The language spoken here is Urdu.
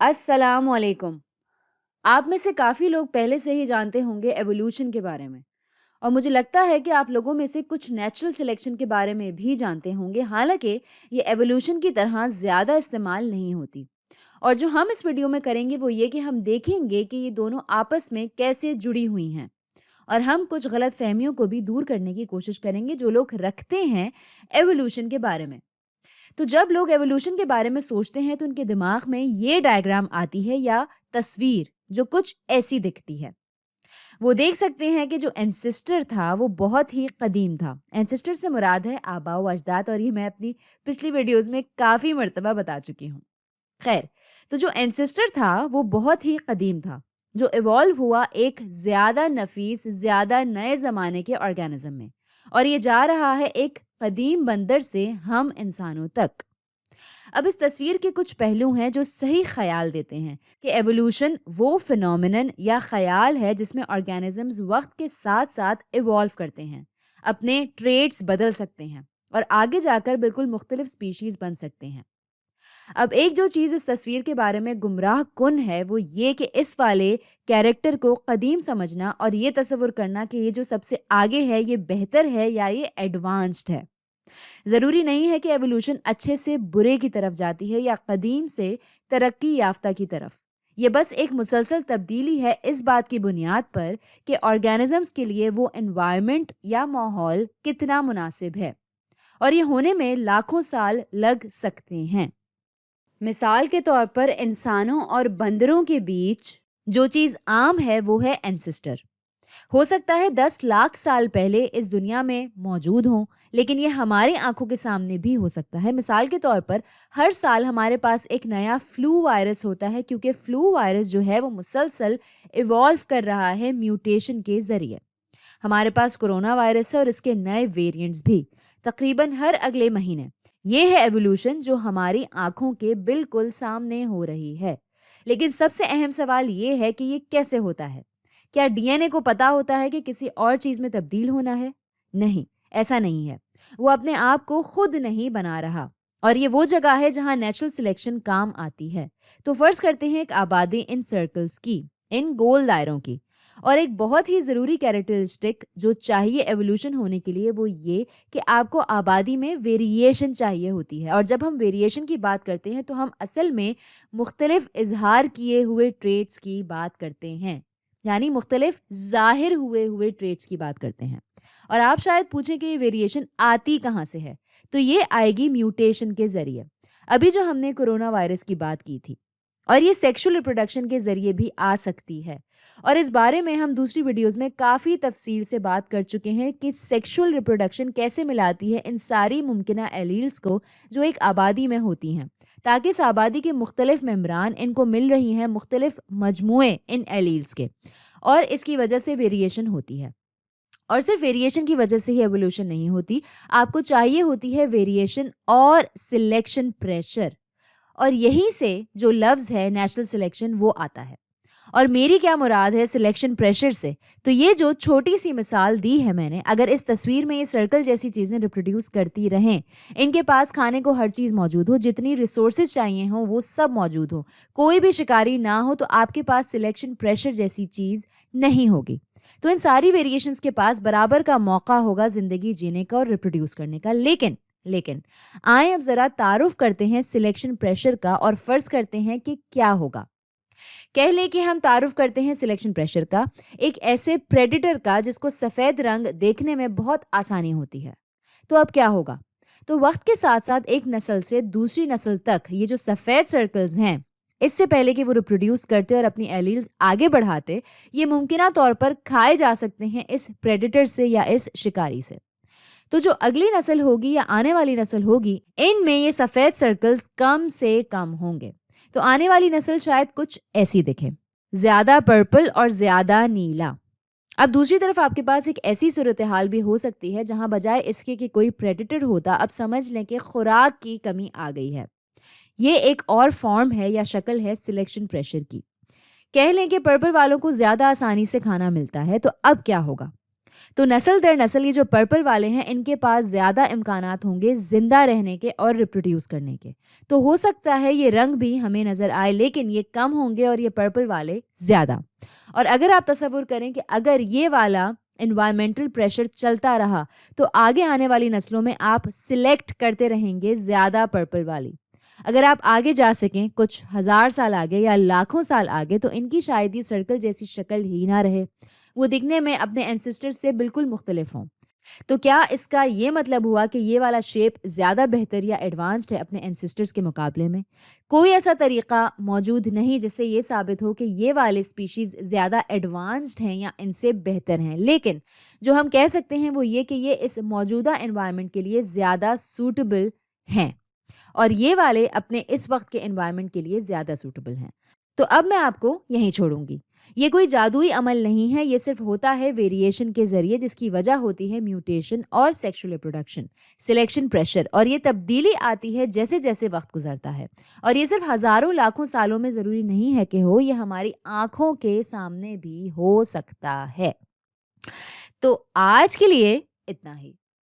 السلام علیکم۔ آپ میں سے کافی لوگ پہلے سے ہی جانتے ہوں گے ایوولوشن کے بارے میں، اور مجھے لگتا ہے کہ آپ لوگوں میں سے کچھ نیچرل سلیکشن کے بارے میں بھی جانتے ہوں گے، حالانکہ یہ ایوولوشن کی طرح زیادہ استعمال نہیں ہوتی۔ اور جو ہم اس ویڈیو میں کریں گے وہ یہ کہ ہم دیکھیں گے کہ یہ دونوں آپس میں کیسے جڑی ہوئی ہیں، اور ہم کچھ غلط فہمیوں کو بھی دور کرنے کی کوشش کریں گے جو لوگ رکھتے ہیں ایوولوشن کے بارے میں۔ تو جب لوگ ایوولوشن کے بارے میں سوچتے ہیں تو ان کے دماغ میں یہ ڈائیگرام آتی ہے یا تصویر جو کچھ ایسی دکھتی ہے۔ وہ دیکھ سکتے ہیں کہ جو اینسسٹر تھا وہ بہت ہی قدیم تھا۔ اینسسٹر سے مراد ہے آباء و اجداد، اور یہ میں اپنی پچھلی ویڈیوز میں کافی مرتبہ بتا چکی ہوں۔ خیر، تو جو اینسسٹر تھا وہ بہت ہی قدیم تھا، جو ایوالو ہوا ایک زیادہ نفیس، زیادہ نئے زمانے کے آرگینزم میں، اور یہ جا رہا ہے ایک قدیم بندر سے ہم انسانوں تک۔ اب اس تصویر کے کچھ پہلو ہیں جو صحیح خیال دیتے ہیں کہ ایوولوشن وہ فینومینن یا خیال ہے جس میں آرگینزمز وقت کے ساتھ ساتھ ایوالو کرتے ہیں، اپنے ٹریٹس بدل سکتے ہیں اور آگے جا کر بالکل مختلف سپیشیز بن سکتے ہیں۔ اب ایک جو چیز اس تصویر کے بارے میں گمراہ کن ہے وہ یہ کہ اس والے کیریکٹر کو قدیم سمجھنا اور یہ تصور کرنا کہ یہ جو سب سے آگے ہے یہ بہتر ہے یا یہ ایڈوانسڈ ہے۔ ضروری نہیں ہے کہ ایوولوشن اچھے سے برے کی طرف جاتی ہے یا قدیم سے ترقی یافتہ کی طرف۔ یہ بس ایک مسلسل تبدیلی ہے اس بات کی بنیاد پر کہ آرگینزمز کے لیے وہ انوائرمنٹ یا ماحول کتنا مناسب ہے، اور یہ ہونے میں لاکھوں سال لگ سکتے ہیں۔ مثال کے طور پر انسانوں اور بندروں کے بیچ جو چیز عام ہے وہ ہے اینسسٹر۔ ہو سکتا ہے 10 لاکھ سال پہلے اس دنیا میں موجود ہوں، لیکن یہ ہماری آنکھوں کے سامنے بھی ہو سکتا ہے۔ مثال کے طور پر ہر سال ہمارے پاس ایک نیا فلو وائرس ہوتا ہے، کیونکہ فلو وائرس جو ہے وہ مسلسل ایوالو کر رہا ہے میوٹیشن کے ذریعے۔ ہمارے پاس کرونا وائرس ہے اور اس کے نئے ویریئنٹس بھی تقریباً ہر اگلے مہینے۔ یہ ہے ایوولوشن جو ہماری آنکھوں کے بالکل سامنے ہو رہی ہے۔ لیکن سب سے اہم سوال یہ ہے کہ یہ کیسے ہوتا ہے؟ کیا ڈی این اے کو پتا ہوتا ہے کہ کسی اور چیز میں تبدیل ہونا ہے؟ نہیں، ایسا نہیں ہے۔ وہ اپنے آپ کو خود نہیں بنا رہا، اور یہ وہ جگہ ہے جہاں نیچرل سلیکشن کام آتی ہے۔ تو فرض کرتے ہیں ایک آبادی ان سرکلز کی، ان گول دائروں کی، اور ایک بہت ہی ضروری کیریکٹرسٹک جو چاہیے ایوولوشن ہونے کے لیے وہ یہ کہ آپ کو آبادی میں ویریشن چاہیے ہوتی ہے۔ اور جب ہم ویریشن کی بات کرتے ہیں تو ہم اصل میں مختلف اظہار کیے ہوئے ٹریٹس کی بات کرتے ہیں، یعنی مختلف ظاہر ہوئے ٹریٹس کی بات کرتے ہیں۔ اور آپ شاید پوچھیں کہ یہ ویریشن آتی کہاں سے ہے، تو یہ آئے گی میوٹیشن کے ذریعے۔ ابھی جو ہم نے کرونا وائرس کی بات کی تھی، اور یہ سیکشل ریپروڈکشن کے ذریعے بھی آ سکتی ہے، اور اس بارے میں ہم دوسری ویڈیوز میں کافی تفصیل سے بات کر چکے ہیں کہ سیکشل ریپروڈکشن کیسے ملاتی ہے ان ساری ممکنہ ایلیلز کو جو ایک آبادی میں ہوتی ہیں، تاکہ اس آبادی کے مختلف ممبران ان کو مل رہی ہیں مختلف مجموعے ان ایلیلز کے، اور اس کی وجہ سے ویریشن ہوتی ہے۔ اور صرف ویریشن کی وجہ سے ہی ایوولوشن نہیں ہوتی، آپ کو چاہیے ہوتی ہے ویریشن اور سلیکشن پریشر، اور یہیں سے جو لفظ ہے نیچرل سلیکشن وہ آتا ہے۔ اور میری کیا مراد ہے سلیکشن پریشر سے؟ تو یہ جو چھوٹی سی مثال دی ہے میں نے، اگر اس تصویر میں یہ سرکل جیسی چیزیں ریپروڈیوس کرتی رہیں، ان کے پاس کھانے کو ہر چیز موجود ہو، جتنی ریسورسز چاہیے ہوں وہ سب موجود ہو، کوئی بھی شکاری نہ ہو، تو آپ کے پاس سلیکشن پریشر جیسی چیز نہیں ہوگی۔ تو ان ساری ویریشنز کے پاس برابر کا موقع ہوگا زندگی جینے کا اور ریپروڈیوس کرنے کا۔ لیکن آئیں اب ذرا تعارف کرتے ہیں سلیکشن پریشر کا، اور فرض کرتے ہیں کہ کیا ہوگا۔ کہہ لیں کہ ہم تعارف کرتے ہیں سلیکشن پریشر کا ایک ایسے پریڈیٹر کا جس کو سفید رنگ دیکھنے میں بہت آسانی ہوتی ہے۔ تو اب کیا ہوگا؟ تو وقت کے ساتھ ساتھ ایک نسل سے دوسری نسل تک یہ جو سفید سرکلز ہیں، اس سے پہلے کہ وہ ریپروڈیوس کرتے اور اپنی ایلیلز آگے بڑھاتے، یہ ممکنہ طور پر کھائے جا سکتے ہیں اس پریڈیٹر سے یا اس شکاری سے۔ تو جو اگلی نسل ہوگی یا آنے والی نسل ہوگی، ان میں یہ سفید سرکلز کم سے کم ہوں گے۔ تو آنے والی نسل شاید کچھ ایسی دکھے، زیادہ پرپل اور زیادہ نیلا۔ اب دوسری طرف آپ کے پاس ایک ایسی صورتحال بھی ہو سکتی ہے جہاں بجائے اس کے کہ کوئی پریڈیٹر ہوتا، اب سمجھ لیں کہ خوراک کی کمی آ گئی ہے۔ یہ ایک اور فارم ہے یا شکل ہے سلیکشن پریشر کی۔ کہہ لیں کہ پرپل والوں کو زیادہ آسانی سے کھانا ملتا ہے، تو اب کیا ہوگا؟ تو نسل در نسل یہ جو پرپل والے ہیں ان کے پاس زیادہ امکانات ہوں گے زندہ رہنے کے اور ریپروڈیوس کرنے کے. تو ہو سکتا ہے یہ رنگ بھی ہمیں نظر آئے لیکن یہ کم ہوں گے اور یہ پرپل والے زیادہ. اور اگر آپ تصور کریں کہ اگر یہ والا انوائرمنٹل پریشر چلتا رہا تو آگے آنے والی نسلوں میں آپ سلیکٹ کرتے رہیں گے زیادہ پرپل والی. اگر آپ آگے جا سکیں کچھ ہزار سال آگے یا لاکھوں سال آگے تو ان کی شاید یہ سرکل جیسی شکل ہی نہ رہے, وہ دکھنے میں اپنے اینسسٹر سے بالکل مختلف ہوں. تو کیا اس کا یہ مطلب ہوا کہ یہ والا شیپ زیادہ بہتر یا ایڈوانسڈ ہے اپنے اینسسٹرز کے مقابلے میں؟ کوئی ایسا طریقہ موجود نہیں جس سے یہ ثابت ہو کہ یہ والے اسپیشیز زیادہ ایڈوانسڈ ہیں یا ان سے بہتر ہیں, لیکن جو ہم کہہ سکتے ہیں وہ یہ کہ یہ اس موجودہ انوائرمنٹ کے لیے زیادہ سوٹیبل ہیں اور یہ والے اپنے اس وقت کے انوائرمنٹ کے لیے زیادہ سوٹیبل ہیں. تو اب میں آپ کو یہیں چھوڑوں گی. یہ کوئی جادوئی عمل نہیں ہے, یہ صرف ہوتا ہے ویریشن کے ذریعے جس کی وجہ ہوتی ہے میوٹیشن اور سیکشول ریپروڈکشن, سلیکشن پریشر, اور یہ تبدیلی آتی ہے جیسے جیسے وقت گزرتا ہے. اور یہ صرف ہزاروں لاکھوں سالوں میں ضروری نہیں ہے کہ ہو, یہ ہماری آنکھوں کے سامنے بھی ہو سکتا ہے. تو آج کے لیے اتنا ہی.